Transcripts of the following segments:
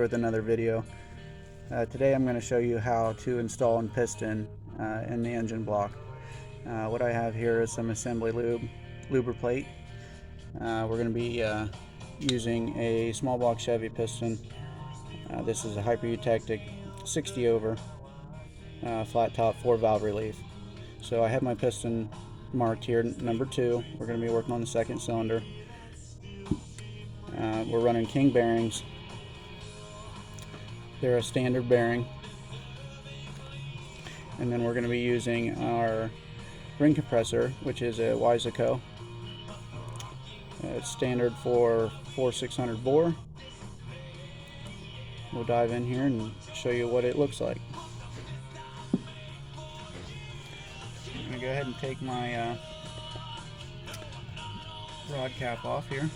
with another video. Today I'm going to show you how to install a piston in the engine block. What I have here is some assembly lube plate. We're going to be using a small block Chevy piston. This is a Hyper-Eutectic 60 over flat top 4 valve relief. So I have my piston marked here, number 2. We're going to be working on the second cylinder. We're running King bearings. They're a standard bearing. And then we're going to be using our ring compressor, which is a Wiseco. It's standard for 4600 bore. We'll dive in here and show you what it looks like. I'm going to go ahead and take my rod cap off here.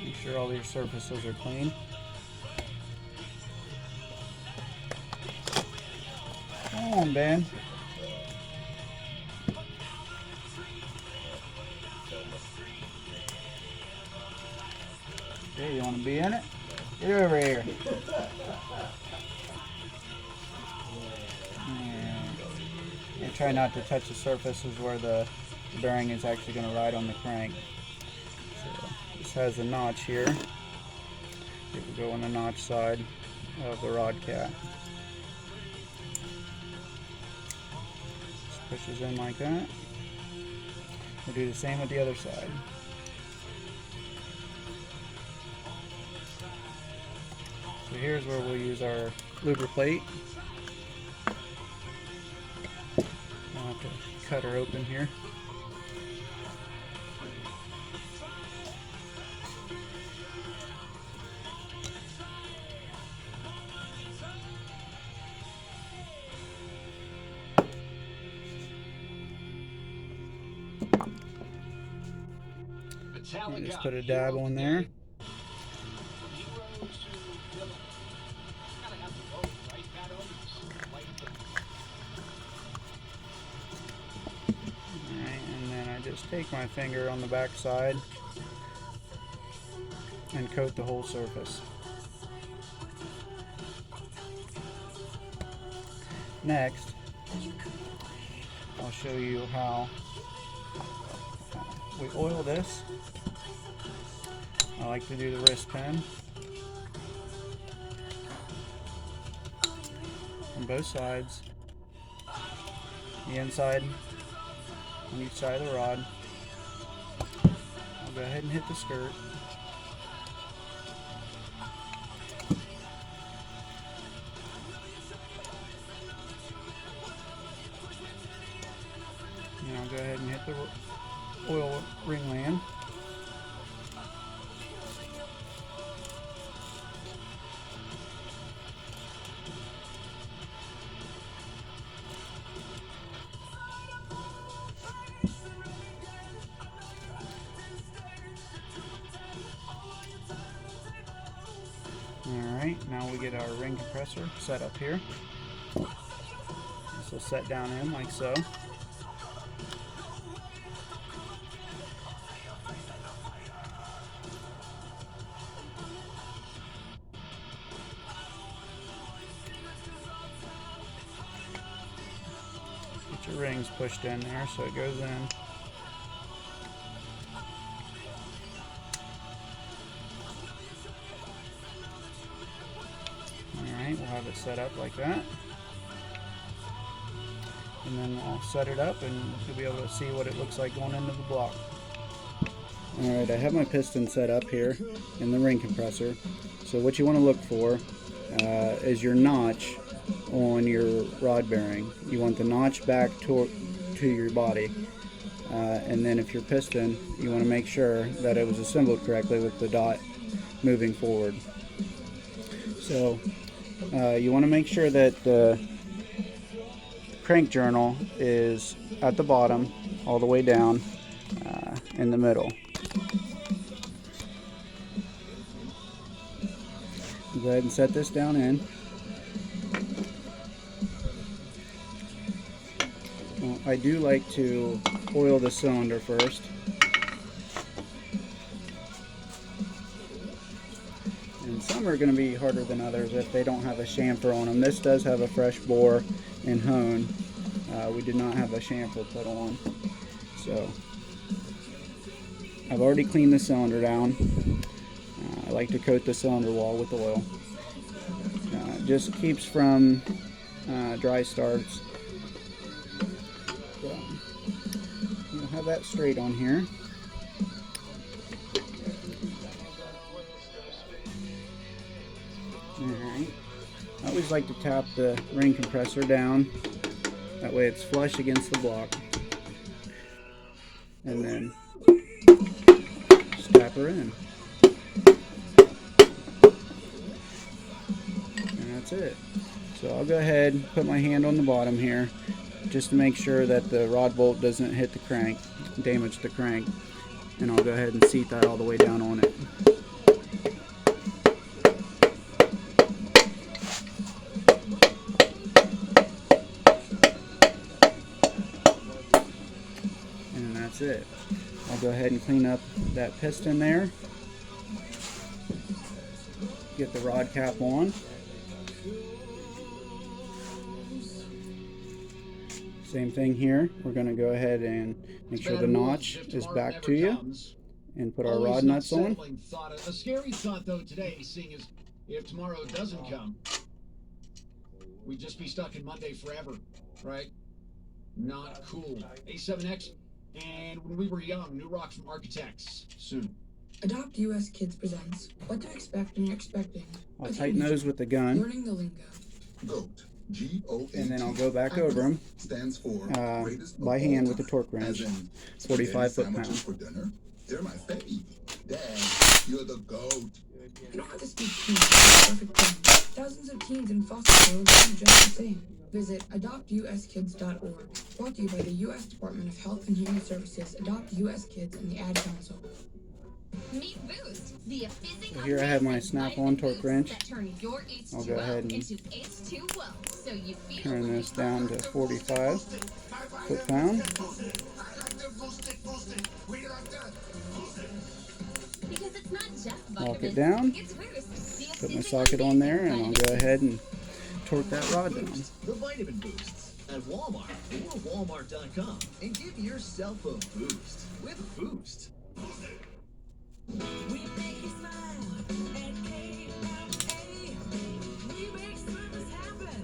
Make sure all these surfaces are clean. Come on, Ben. Hey, you want to be in it? Get over here. And try not to touch the surfaces where the bearing is actually going to ride on the crank. So this has a notch here. It will go on the notch side of the rod cap. Just pushes in like that. We'll do the same with the other side. So here's where we'll use our lube plate. I'll have to cut her open here. And just put a dab on there. Just take my finger on the back side and coat the whole surface. Next, I'll show you how we oil this. I like to do the wrist pin on both sides, the inside on each side of the rod. I'll go ahead and hit the skirt. And I'll go ahead and hit the oil ring land. Alright, now we get our ring compressor set up here. This will set down in like so. Get your rings pushed in there so it goes in. We'll have it set up like that, and then I'll set it up and you'll be able to see what it looks like going into the block. Alright, I have my piston set up here in the ring compressor. So what you want to look for is your notch on your rod bearing. You want the notch back to your body, and then if your piston, you want to make sure that it was assembled correctly with the dot moving forward. So you want to make sure that the crank journal is at the bottom all the way down in the middle. Go ahead and set this down in. I do like to oil the cylinder first. And some are going to be harder than others if they don't have a chamfer on them. This does have a fresh bore and hone. We did not have a chamfer put on. So I've already cleaned the cylinder down. I like to coat the cylinder wall with oil. It just keeps from dry starts. So you'll have that straight on here. Alright. I always like to tap the ring compressor down. That way it's flush against the block. And then tap her in. And that's it. So I'll go ahead and put my hand on the bottom here just to make sure that the rod bolt doesn't hit the crank, damage the crank. And I'll go ahead and seat that all the way down on it. And that's it. I'll go ahead and clean up that piston there. Get the rod cap on. Same thing here. We're going to go ahead and make sure the notch is back to you and put our rod nuts on. A scary thought though today, seeing as if tomorrow doesn't come, we'd just be stuck in Monday forever, right? Not cool. A7X, and when we were young, new rock from Architects. Soon. Adopt US Kids presents What to Expect When You're Expecting. I'll tighten those with the gun. Learning the lingo. GOAT. G-O-A-T. And then I'll go back over them stands for by hand with a torque wrench, 45 foot-pound. For dinner. They're my fave. Dad, you're the GOAT. You don't have to speak teens to be perfect parent. Thousands of teens in foster care will do just the same. Visit adoptuskids.org. Brought to you by the U.S. Department of Health and Human Services, Adopt U.S. Kids, and the Ad Council. Meet Boost, the So here I have my snap-on torque wrench. I'll go ahead and turn this down to 45 foot-pound. Lock it down. Put my socket on there, and I'll go ahead and torque that rod down. The Vitamin Boosts at Walmart or Walmart.com, and give yourself a boost with Boost. We make you smile at KMA. We make service happen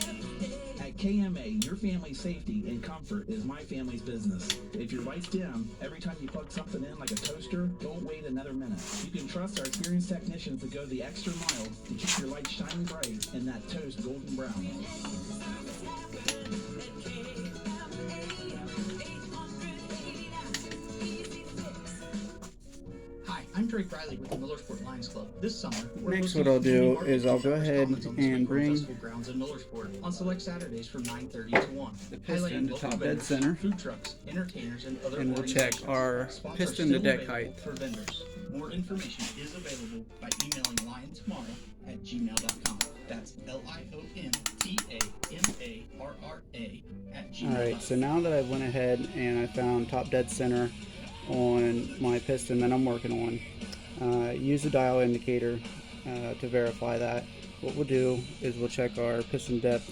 every day. At KMA, your family's safety and comfort is my family's business. If your light's dim, every time you plug something in like a toaster, don't wait another minute. You can trust our experienced technicians to go the extra mile to keep your light shining bright and that toast golden brown. I'm Drake Riley with the Millersport Lions Club. This summer, we're Next, what I'll do is I'll go ahead and bring grounds in Millersport on select Saturdays from 9:30 to 1. the piston to top dead center, food trucks, entertainers, and other and we'll check our piston to deck height. For vendors. More information is available by emailing liontomorrow@gmail.com. That's LIONTAMARRA@gmail.com. Alright, so now that I went ahead and I found top dead center on my piston that I'm working on, use the dial indicator to verify that. What we'll do is we'll check our piston depth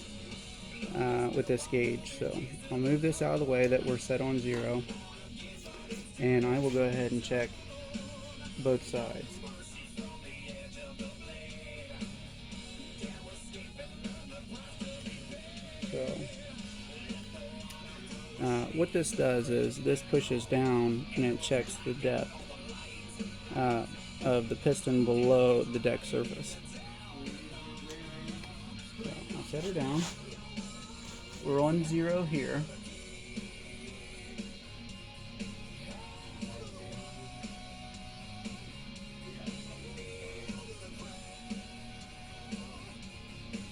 with this gauge. So I'll move this out of the way that we're set on 0, and I will go ahead and check both sides. So what this does is this pushes down and it checks the depth of the piston below the deck surface. So I'll set her down. We're on 0 here.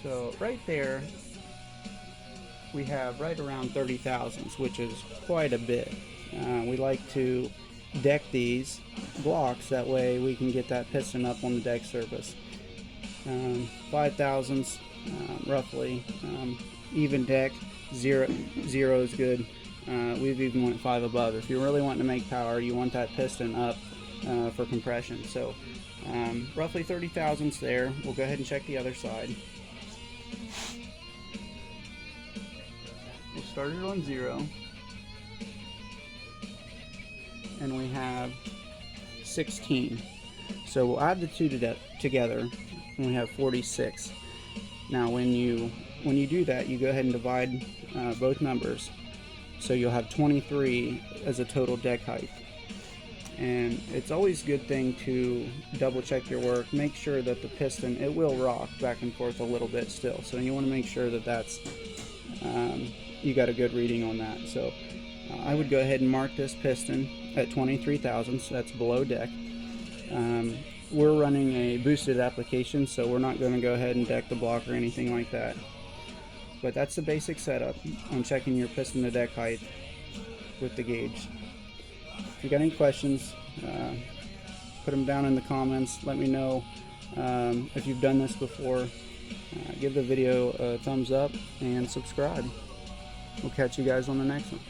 So right there we have right around 30 thousandths, which is quite a bit. We like to deck these blocks, that way we can get that piston up on the deck surface. 5 thousandths roughly even deck, 0 is good. We've even went 5 above. If you're really wanting to make power, you want that piston up for compression. So roughly 30 thousandths there. We'll go ahead and check the other side. We'll start it on 0. And we have 16. So we'll add the two together and we have 46. Now when you do that, you go ahead and divide both numbers. So you'll have 23 as a total deck height. And it's always a good thing to double check your work. Make sure that the piston, it will rock back and forth a little bit still. So you want to make sure that that's, you got a good reading on that. So I would go ahead and mark this piston at 23 thousandths. That's below deck. We're running a boosted application, so we're not going to go ahead and deck the block or anything like that. But that's the basic setup on checking your piston to deck height with the gauge. If you got any questions, put them down in the comments. Let me know if you've done this before. Give the video a thumbs up and subscribe. We'll catch you guys on the next one.